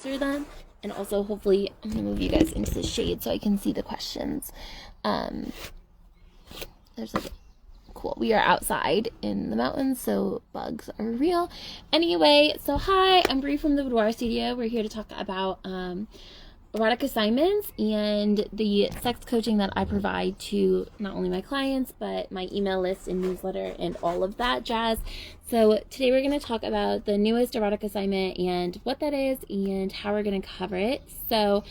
answer them. And also, hopefully, I'm going to move you guys into the shade so I can see the questions. There's like, cool. We are outside in the mountains, so bugs are real. Anyway, so hi, I'm Bree from the Boudoir Studio. We're here to talk about erotic assignments and the sex coaching that I provide to not only my clients, but my email list and newsletter and all of that jazz. So today we're going to talk about the newest erotic assignment and what that is and how we're going to cover it. So,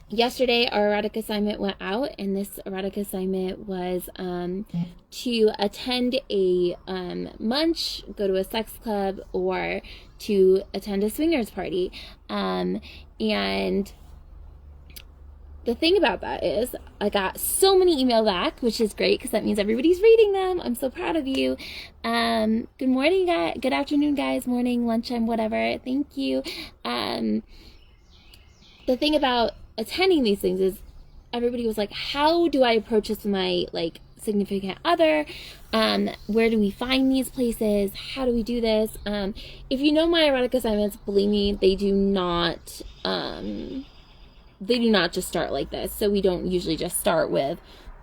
yesterday our erotic assignment went out, and this erotic assignment was to attend a munch, go to a sex club, or to attend a swingers party. And the thing about that is I got so many emails back, which is great because that means everybody's reading them. I'm so proud of you. Good morning, guys. Good afternoon, guys. Morning, lunchtime, whatever. Thank you. The thing about attending these things is everybody was like, how do I approach this with my significant other? Where do we find these places? How do we do this? If you know my erotic assignments, believe me, they do not just start like this. So we don't usually just start with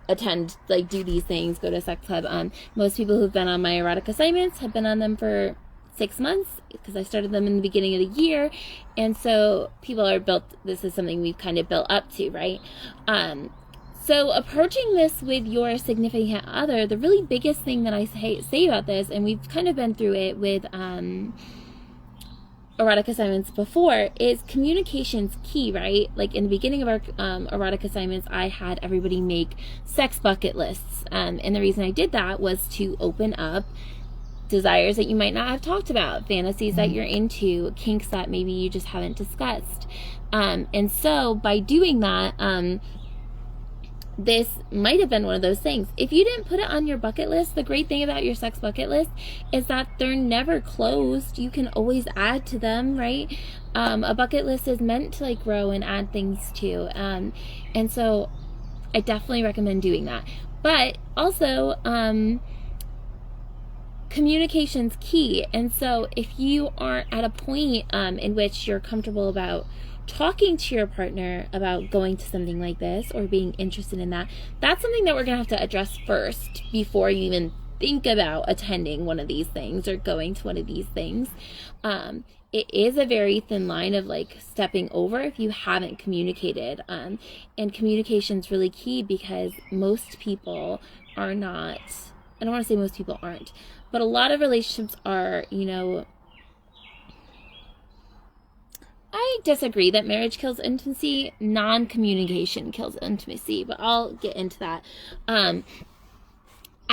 do these things, go to a sex club. Most people who've been on my erotic assignments have been on them for 6 months because I started them in the beginning of the year. And so people are this is something we've kind of built up to, right? So approaching this with your significant other, the really biggest thing that I say about this, and we've kind of been through it with erotic assignments before, is communication's key, right? Like in the beginning of our erotic assignments, I had everybody make sex bucket lists. And the reason I did that was to open up desires that you might not have talked about, fantasies that you're into, kinks that maybe you just haven't discussed. And so by doing that, this might have been one of those things. If you didn't put it on your bucket list, the great thing about your sex bucket list is that they're never closed. You can always add to them, right? A bucket list is meant to grow and add things to. And so I definitely recommend doing that. But also, communication's key. And so if you aren't at a point in which you're comfortable about talking to your partner about going to something like this or being interested in that, that's something that we're going to have to address first before you even think about attending one of these things or going to one of these things. It is a very thin line of stepping over if you haven't communicated. And communication's really key because most people are not, I don't want to say most people aren't, but a lot of relationships are, I disagree that marriage kills intimacy. Non-communication kills intimacy, but I'll get into that. I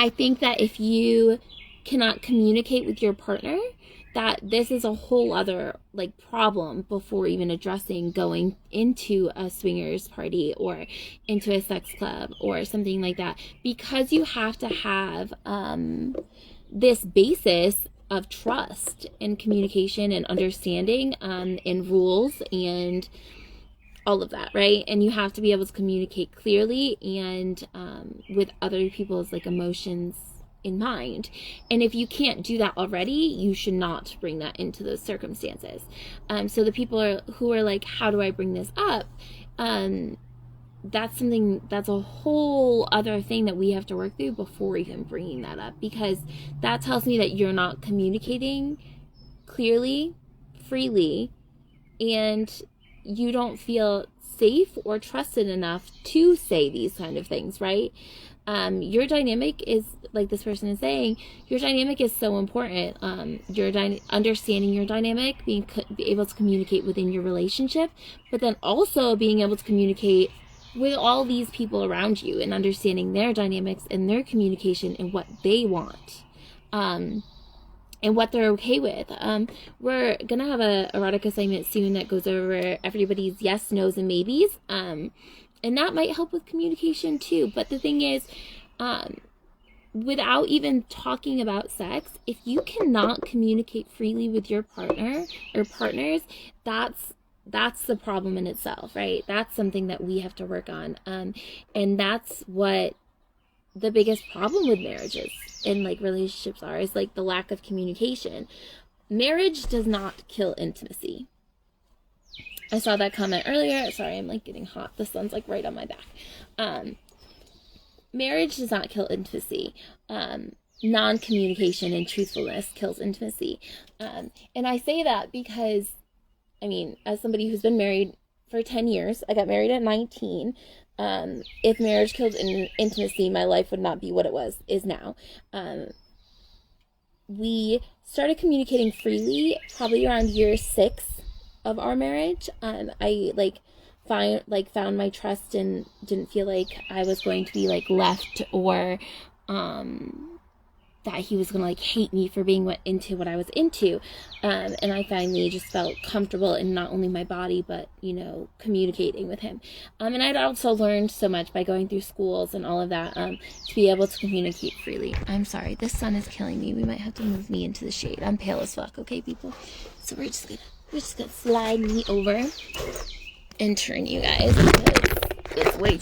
think that if you cannot communicate with your partner, that this is a whole other problem before even addressing going into a swingers party or into a sex club or something like that, because you have to have this basis of trust and communication and understanding and rules and all of that, right? And you have to be able to communicate clearly and with other people's emotions in mind. And if you can't do that already, you should not bring that into those circumstances. So the people who are how do I bring this up? That's a whole other thing that we have to work through before even bringing that up, because that tells me that you're not communicating clearly, freely, and you don't feel safe or trusted enough to say these kind of things, right? Your dynamic is, like this person is saying, your dynamic is so important. Understanding your dynamic, being able to communicate within your relationship, but then also being able to communicate with all these people around you and understanding their dynamics and their communication and what they want, and what they're okay with. We're gonna have a erotic assignment soon that goes over everybody's yes, no's, and maybes, and that might help with communication too. But the thing is, without even talking about sex, if you cannot communicate freely with your partner or partners, that's the problem in itself, right? That's something that we have to work on. And that's what the biggest problem with marriages and relationships is the lack of communication. Marriage does not kill intimacy. I saw that comment earlier. Sorry, I'm like getting hot. The sun's like right on my back. Marriage does not kill intimacy. Non-communication and truthfulness kills intimacy. And I say that because, I mean, as somebody who's been married for 10 years, I got married at 19. If marriage killed intimacy, my life would not be what it is now. We started communicating freely probably around year 6 of our marriage. I found my trust and didn't feel like I was going to be like left, or that he was gonna like hate me for being into what I was into. And I finally just felt comfortable in not only my body, but, you know, communicating with him. And I'd also learned so much by going through schools and all of that, to be able to communicate freely. I'm sorry, this sun is killing me. We might have to move me into the shade. I'm pale as fuck, okay, people? So we're just gonna slide me over and turn you guys, because it's way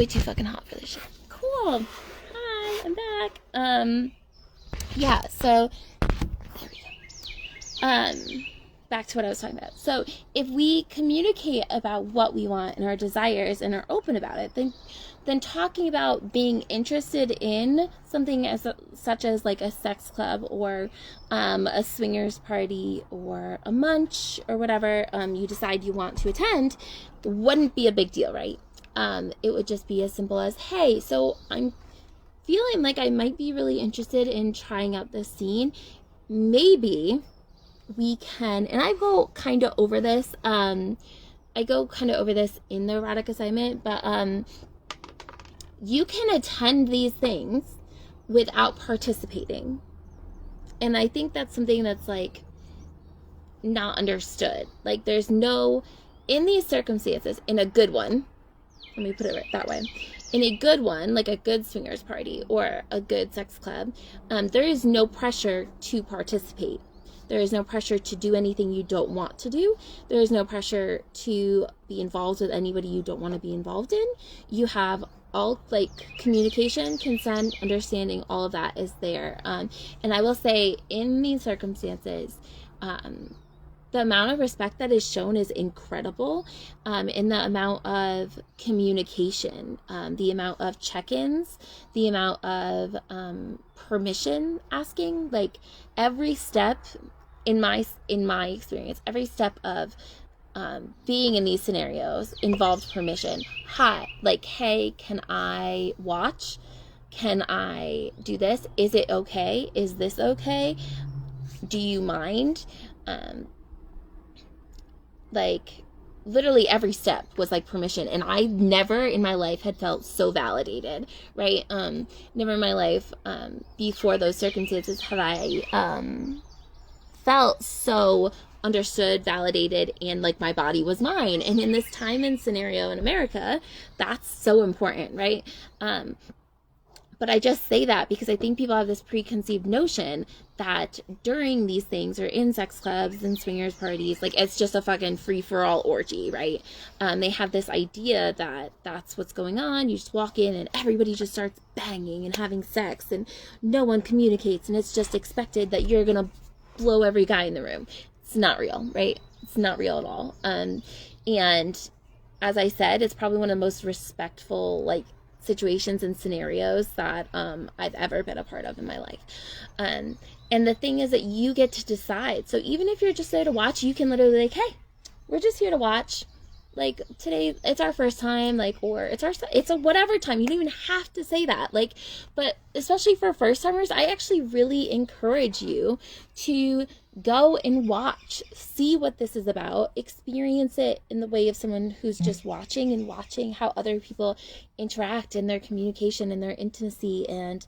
too fucking hot for this shit. Cool. Hi, I'm back. Yeah, so there we go. Back to what I was talking about. So if we communicate about what we want and our desires and are open about it, then talking about being interested in something such as like a sex club, or a swingers party, or a munch, or whatever you decide you want to attend, wouldn't be a big deal, right? It would just be as simple as, hey, so I'm feeling like I might be really interested in trying out this scene. Maybe we can, and I go kind of over this in the erotic assignment, but you can attend these things without participating. And I think that's something that's like not understood. Like, there's no, in these circumstances, in a good one, let me put it right that way, in a good one, like a good swingers party or a good sex club, there is no pressure to participate. There is no pressure to do anything you don't want to do. There is no pressure to be involved with anybody you don't want to be involved in. You have all, like, communication, consent, understanding, all of that is there. And I will say, in these circumstances, the amount of respect that is shown is incredible, in the amount of communication, the amount of check-ins, the amount of permission asking. Like, every step, in my experience, every step of being in these scenarios involved permission. Hey, can I watch? Can I do this? Is it okay? Is this okay? Do you mind? Like, literally every step was like permission, and I never in my life had felt so validated, right? Never in my life, before those circumstances, have I felt so understood, validated, and like my body was mine. And in this time and scenario in America, that's so important, right? But I just say that because I think people have this preconceived notion that during these things, or in sex clubs and swingers parties, like, it's just a fucking free-for-all orgy, right? They have this idea that that's what's going on. You just walk in and everybody just starts banging and having sex, and no one communicates, and it's just expected that you're gonna blow every guy in the room. It's not real, right? It's not real at all. And as I said, it's probably one of the most respectful, like, situations and scenarios that I've ever been a part of in my life. And the thing is that you get to decide. So even if you're just there to watch, you can literally, like, hey, we're just here to watch. Like, today it's our first time, like, or it's a whatever time. You don't even have to say that. Like, but especially for first timers, I actually really encourage you to go and watch, see what this is about, experience it in the way of someone who's just watching, and watching how other people interact, and their communication, and their intimacy, and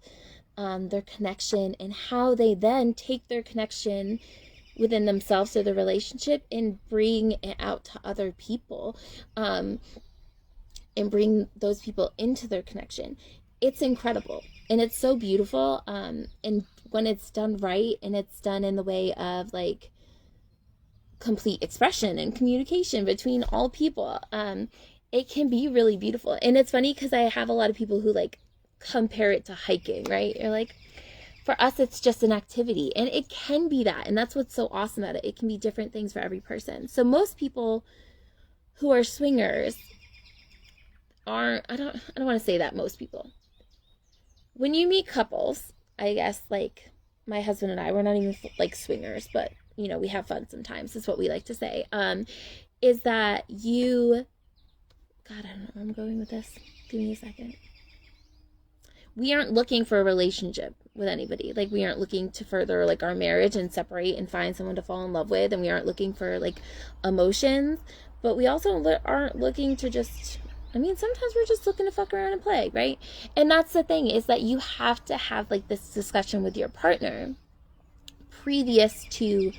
their connection, and how they then take their connection within themselves or the relationship and bring it out to other people, and bring those people into their connection. It's incredible, and it's so beautiful, and when it's done right, and it's done in the way of, like, complete expression and communication between all people, it can be really beautiful. And it's funny because I have a lot of people who, like, compare it to hiking, right? You're like, for us, it's just an activity, and it can be that, and that's what's so awesome about it. It can be different things for every person. So most people who are swingers aren't, I don't want to say that most people. When you meet couples, I guess like my husband and I, we're not even like swingers, but you know, we have fun sometimes, is what we like to say. Is that you, God, I don't know where I'm going with this. Give me a second. We aren't looking for a relationship with anybody. Like, we aren't looking to further like our marriage and separate and find someone to fall in love with, and we aren't looking for like emotions, but we also aren't looking to just, I mean, sometimes we're just looking to fuck around and play, right? And that's the thing, is that you have to have like this discussion with your partner previous to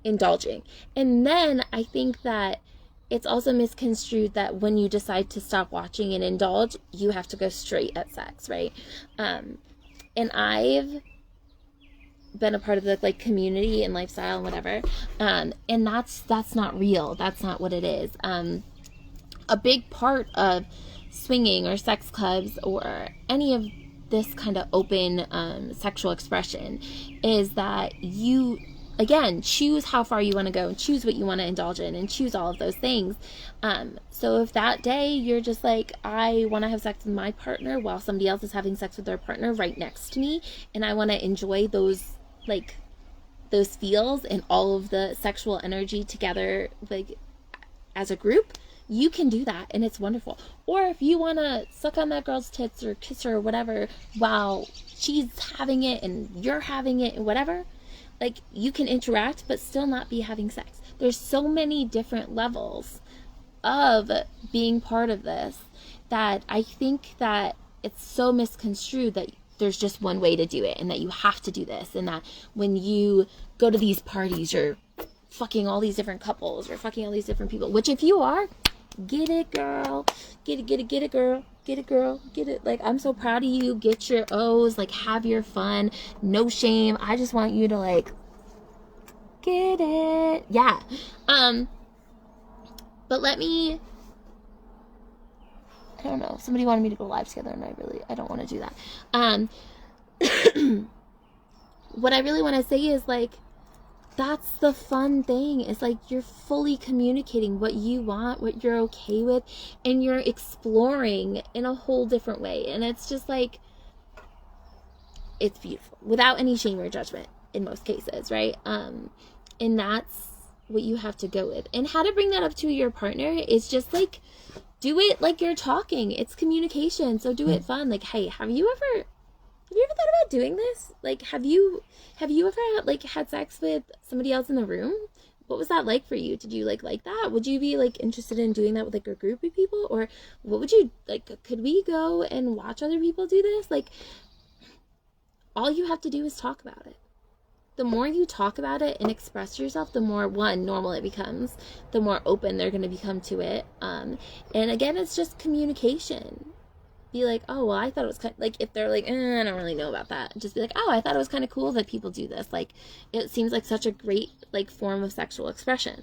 indulging. And then I think that it's also misconstrued that when you decide to stop watching and indulge, you have to go straight at sex, right? And I've been a part of the like community and lifestyle and whatever, and that's not real. That's not what it is. A big part of swinging or sex clubs or any of this kind of open sexual expression is that you, again, choose how far you want to go and choose what you want to indulge in and choose all of those things. So if that day you're just like, I want to have sex with my partner while somebody else is having sex with their partner right next to me, and I want to enjoy those like those feels and all of the sexual energy together, like as a group, you can do that, and it's wonderful. Or if you want to suck on that girl's tits or kiss her or whatever while she's having it and you're having it and whatever, like, you can interact but still not be having sex. There's so many different levels of being part of this that I think that it's so misconstrued that there's just one way to do it and that you have to do this, and that when you go to these parties you're fucking all these different couples or fucking all these different people, which if you are, get it, girl. Get it, girl. Get it, girl. Get it. Like, I'm so proud of you. Get your O's. Like, have your fun. No shame. I just want you to, like, get it. Yeah. But let me, I don't know. Somebody wanted me to go live together, and I don't want to do that. What I really want to say is, like, that's the fun thing. It's like you're fully communicating what you want, what you're okay with, and you're exploring in a whole different way. And it's just like, it's beautiful without any shame or judgment in most cases, right? And that's what you have to go with. And how to bring that up to your partner is just like, do it like you're talking. It's communication, so do it fun. Like, hey, have you ever thought about doing this? Like, have you ever had sex with somebody else in the room? What was that like for you? Did you like that? Would you be like interested in doing that with like a group of people? Or what would you like? Could we go and watch other people do this? Like, all you have to do is talk about it. The more you talk about it and express yourself, the more, one, normal it becomes, the more open they're going to become to it. And again, it's just communication. Be like, oh, well, I thought it was kind of, like, if they're like, I don't really know about that, just be like, oh, I thought it was kind of cool that people do this. Like, it seems like such a great, like, form of sexual expression.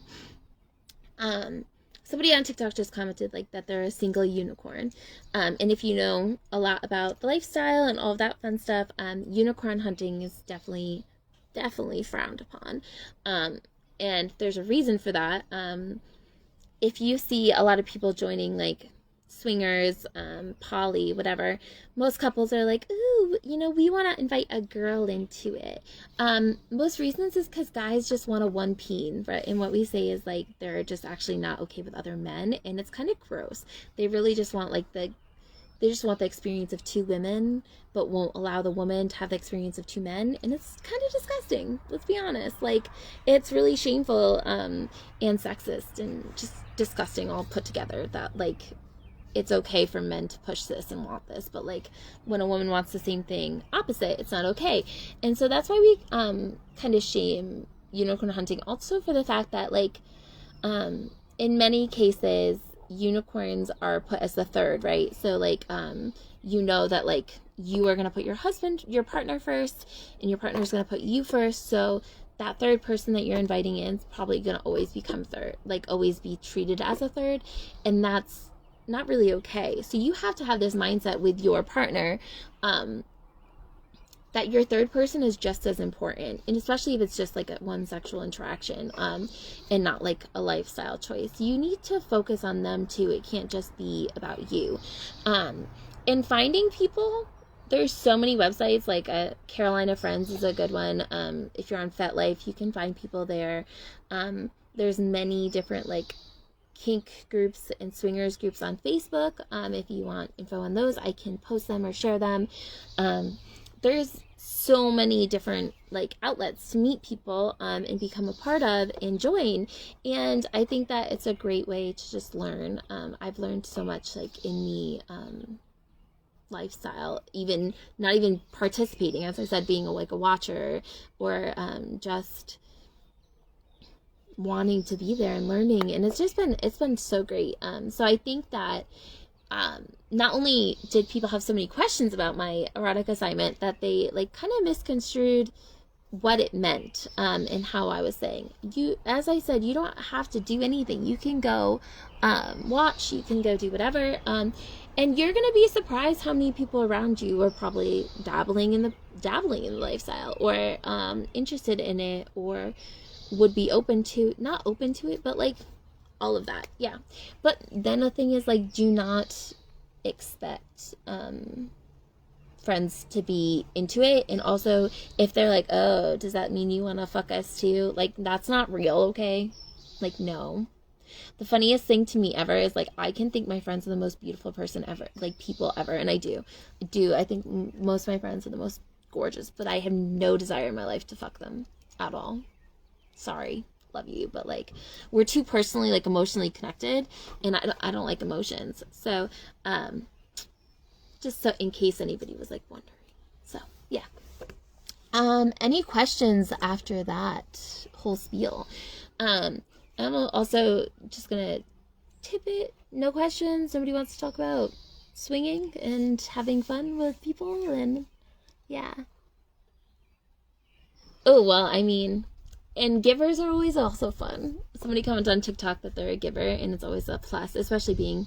Somebody on TikTok just commented, like, that they're a single unicorn. And if you know a lot about the lifestyle and all of that fun stuff, unicorn hunting is definitely frowned upon. And there's a reason for that. If you see a lot of people joining, like, swingers, poly, whatever, most couples are like, ooh, we want to invite a girl into it. Most reasons is because guys just want a one peen, right? And what we say is, like, they're just actually not okay with other men, and it's kind of gross. They really just want, like, they just want the experience of two women, but won't allow the woman to have the experience of two men, and it's kind of disgusting. Let's be honest. Like, it's really shameful, and sexist, and just disgusting all put together, that, like, it's okay for men to push this and want this, but, like, when a woman wants the same thing opposite, it's not okay. And so that's why we kind of shame unicorn hunting, also for the fact that, like, in many cases, unicorns are put as the third, right? So, like, that, like, you are going to put your partner first, and your partner is going to put you first, so that third person that you're inviting in is probably going to always become third, like, always be treated as a third, and that's not really okay. So you have to have this mindset with your partner, that your third person is just as important, and especially if it's just like a one sexual interaction, and not like a lifestyle choice. You need to focus on them too. It can't just be about you. And finding people, there's so many websites, like Carolina Friends is a good one. If you're on FetLife, you can find people there. There's many different like kink groups and swingers groups on Facebook. If you want info on those, I can post them or share them. There's so many different like outlets to meet people and become a part of and join, and I think that it's a great way to just learn. I've learned so much like in the lifestyle, even not even participating, as I said, being like a watcher or just wanting to be there and learning, and it's been so great. So I think that not only did people have so many questions about my erotic assignment, that they like kind of misconstrued what it meant, and how I was saying. You, as I said, you don't have to do anything. You can go watch, you can go do whatever, and you're gonna be surprised how many people around you are probably dabbling in the lifestyle, or interested in it, or would be open to, not open to it, but like all of that. Yeah. But then the thing is, like, do not expect friends to be into it. And also, if they're like, oh, does that mean you want to fuck us too? Like, that's not real, okay? Like, no. The funniest thing to me ever is, like, I can think my friends are the most beautiful person ever, like, people ever, and I do. I think most of my friends are the most gorgeous, but I have no desire in my life to fuck them at all. Sorry, love you, but like, we're too personally, like, emotionally connected, and I don't like emotions. So just so in case anybody was like wondering. So yeah. Any questions after that whole spiel? I'm also just gonna tip it, no questions. Somebody wants to talk about swinging and having fun with people, and yeah. Oh, well, I mean, and givers are always also fun. Somebody commented on TikTok that they're a giver, and it's always a plus, especially being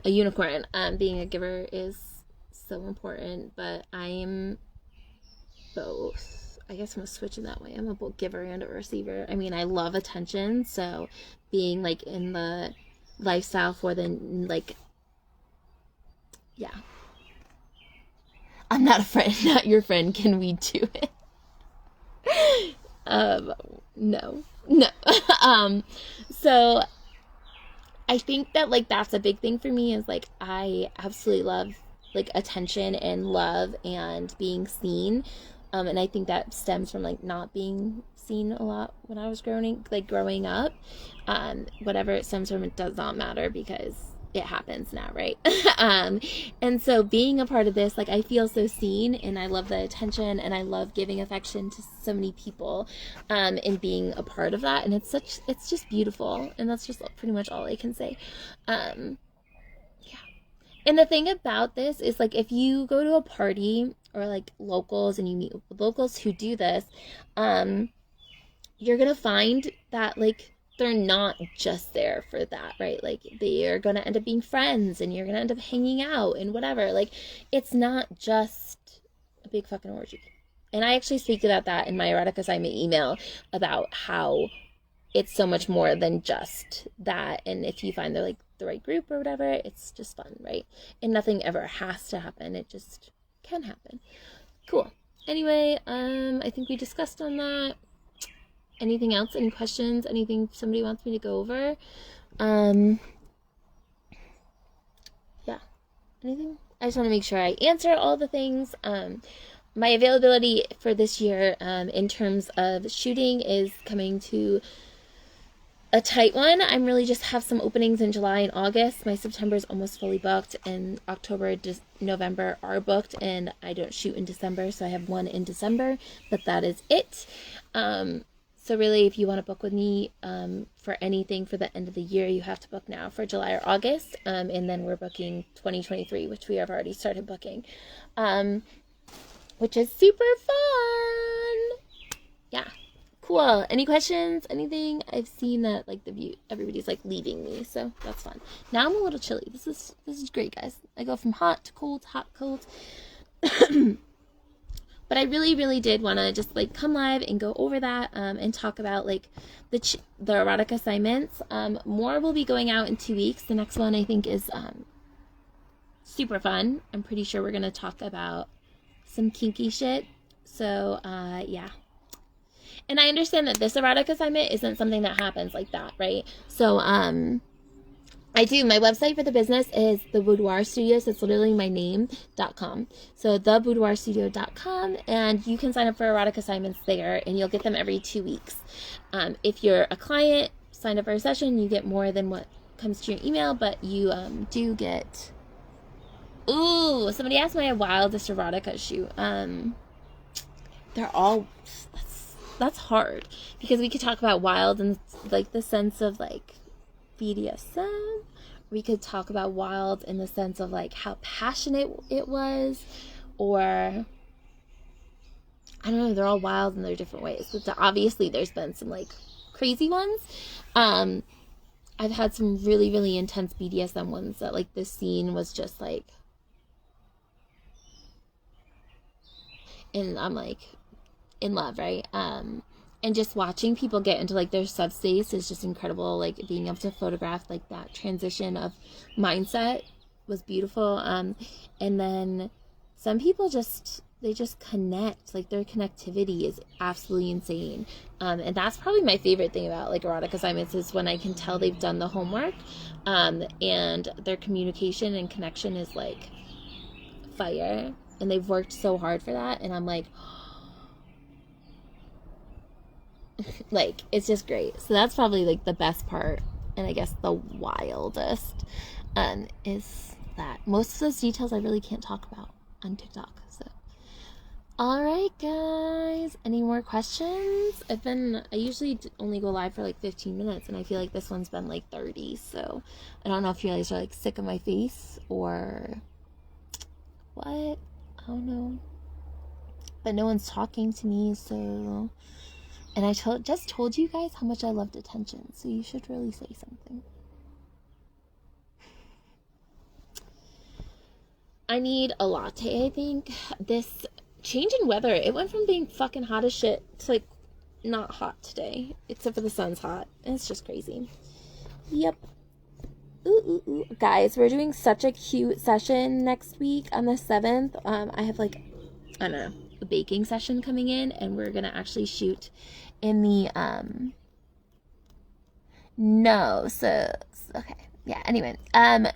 a unicorn. Being a giver is so important, but I am both. I guess I'm gonna switch in that way. I'm a both giver and a receiver. I mean, I love attention, so being like in the lifestyle for the, like, yeah. I'm not a friend, not your friend. Can we do it? No. So I think that, like, that's a big thing for me, is like, I absolutely love like attention and love and being seen. And I think that stems from like not being seen a lot when I was growing up. Whatever it stems from, it does not matter, because it happens now, right? And so being a part of this, like, I feel so seen, and I love the attention, and I love giving affection to so many people, and being a part of that, and it's just beautiful, and that's just pretty much all I can say. Yeah. And the thing about this is, like, if you go to a party or like locals and you meet with locals who do this, you're gonna find that, like, they're not just there for that, right? Like, they are going to end up being friends, and you're going to end up hanging out and whatever. Like, it's not just a big fucking orgy. And I actually speak about that in my erotic assignment email, about how it's so much more than just that. And if you find they're like the right group or whatever, it's just fun, right? And nothing ever has to happen. It just can happen. Cool. Anyway, I think we discussed on that. Anything else? Any questions? Anything somebody wants me to go over? Yeah. Anything? I just want to make sure I answer all the things. My availability for this year, in terms of shooting, is coming to a tight one. I'm really just have some openings in July and August. My September is almost fully booked, and October, November are booked, and I don't shoot in December, so I have one in December, but that is it. So really, if you want to book with me for anything for the end of the year, you have to book now for July or August. And then we're booking 2023, which we have already started booking, which is super fun. Yeah, cool. Any questions? Anything? I've seen that, like, everybody's like leaving me, so that's fun. Now I'm a little chilly. This is great, guys. I go from hot to cold, hot, cold. But I really, really did want to just like come live and go over that and talk about like the erotic assignments. More will be going out in 2 weeks. The next one I think is super fun. I'm pretty sure we're going to talk about some kinky shit. So yeah. And I understand that this erotic assignment isn't something that happens like that, right? So I do. My website for the business is the Boudoir Studios. It's literally my name.com. So theboudoirstudio.com, and you can sign up for erotic assignments there, and you'll get them every 2 weeks. If you're a client, sign up for a session, you get more than what comes to your email, but you do get... Ooh, somebody asked my wildest erotica shoot. They're all... That's hard, because we could talk about wild and like the sense of like BDSM. We could talk about wild in the sense of like how passionate it was, or I don't know, they're all wild in their different ways. But obviously there's been some like crazy ones. I've had some really, really intense BDSM ones that like this scene was just like, and I'm like in love, right? And just watching people get into like their subspace is just incredible. Like being able to photograph like that transition of mindset was beautiful. And then some people they just connect, like their connectivity is absolutely insane. And that's probably my favorite thing about like erotic assignments, is when I can tell they've done the homework, and their communication and connection is like fire, and they've worked so hard for that. And I'm like, like, it's just great. So that's probably like the best part, and I guess the wildest is that most of those details I really can't talk about on TikTok. So alright guys, any more questions? I usually only go live for like 15 minutes, and I feel like this one's been like 30, so I don't know if you guys are like sick of my face or what, I don't know, but no one's talking to me, so... And I just told you guys how much I loved attention, so you should really say something. I need a latte, I think. This change in weather, it went from being fucking hot as shit to like not hot today, except for the sun's hot. And it's just crazy. Yep. Ooh. Guys, we're doing such a cute session next week on the 7th. I have like, I don't know, a baking session coming in, and we're gonna actually shoot in the okay, yeah, anyway,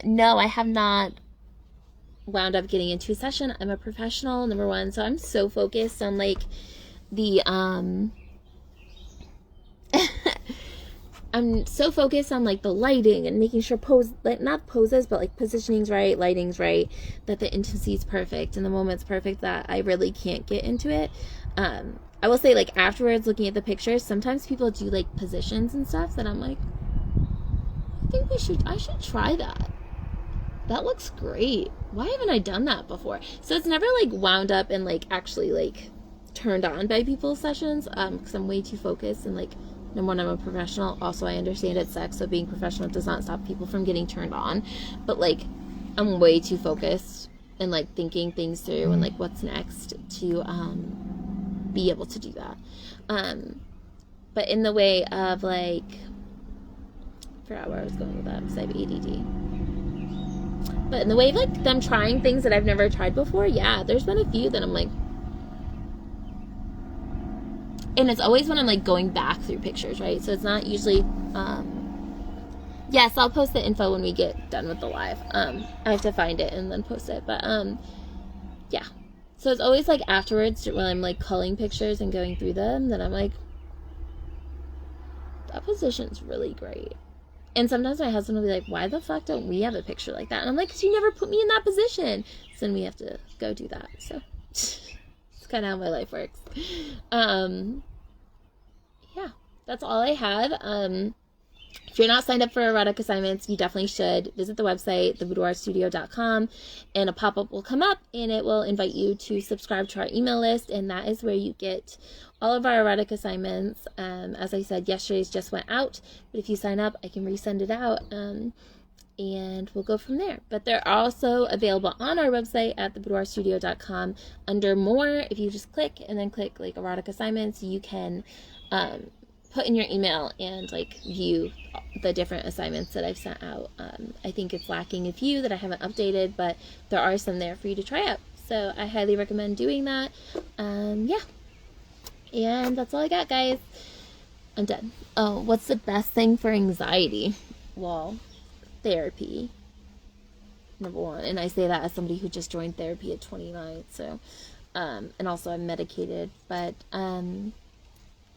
no, I have not wound up getting into a session. I'm a professional, number one, so I'm so focused on like the I'm so focused on like the lighting and making sure not poses, but like positioning's right, lighting's right, that the intimacy's perfect and the moment's perfect, that I really can't get into it. I will say, like, afterwards, looking at the pictures, sometimes people do like positions and stuff that I'm like, I think I should try that. That looks great. Why haven't I done that before? So it's never like wound up and like actually like turned on by people's sessions, because I'm way too focused, and like, number one, I'm a professional. Also, I understand it's sex, so being professional does not stop people from getting turned on. But like, I'm way too focused and like thinking things through and like what's next to be able to do that. But in the way of like, I forgot where I was going with that because I have ADD. But in the way of like them trying things that I've never tried before, yeah, there's been a few that I'm like, and it's always when I'm like going back through pictures, right? So it's not usually, yes, I'll post the info when we get done with the live. I have to find it and then post it, but yeah. So it's always like afterwards when I'm like culling pictures and going through them that I'm like, that position's really great. And sometimes my husband will be like, why the fuck don't we have a picture like that? And I'm like, because you never put me in that position. So then we have to go do that. So it's kind of how my life works. Yeah, that's all I had. If you're not signed up for erotic assignments, you definitely should visit the website, theboudoirstudio.com, and a pop-up will come up and it will invite you to subscribe to our email list, and that is where you get all of our erotic assignments. As I said, yesterday's just went out, but if you sign up, I can resend it out. and we'll go from there. But they're also available on our website at theboudoirstudio.com under more. If you just click and then click like erotic assignments, you can put in your email and like view the different assignments that I've sent out. I think it's lacking a few that I haven't updated, but there are some there for you to try out. So I highly recommend doing that. Yeah. And that's all I got, guys. I'm done. Oh, what's the best thing for anxiety? Well, therapy, number one. And I say that as somebody who just joined therapy at 29. So, and also I'm medicated. But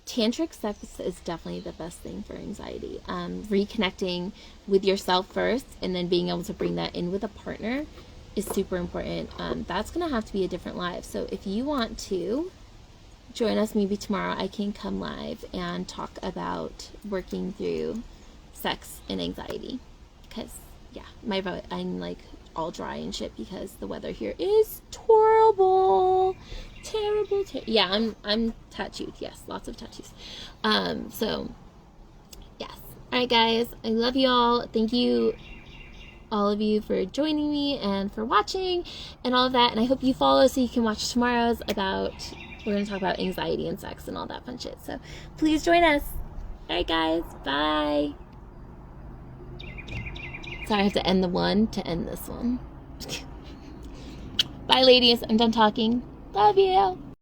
tantric sex is definitely the best thing for anxiety. Reconnecting with yourself first and then being able to bring that in with a partner is super important. That's going to have to be a different live. So if you want to join us maybe tomorrow, I can come live and talk about working through sex and anxiety. Because, yeah, I'm like all dry and shit because the weather here is terrible. Yeah, I'm tattooed. Yes, lots of tattoos. So, yes. Alright, guys. I love you all. Thank you, all of you, for joining me and for watching and all of that. And I hope you follow so you can watch tomorrow's about... We're going to talk about anxiety and sex and all that fun shit. So please join us. Alright, guys. Bye. Sorry, I have to end the one to end this one. Bye, ladies. I'm done talking. Love you.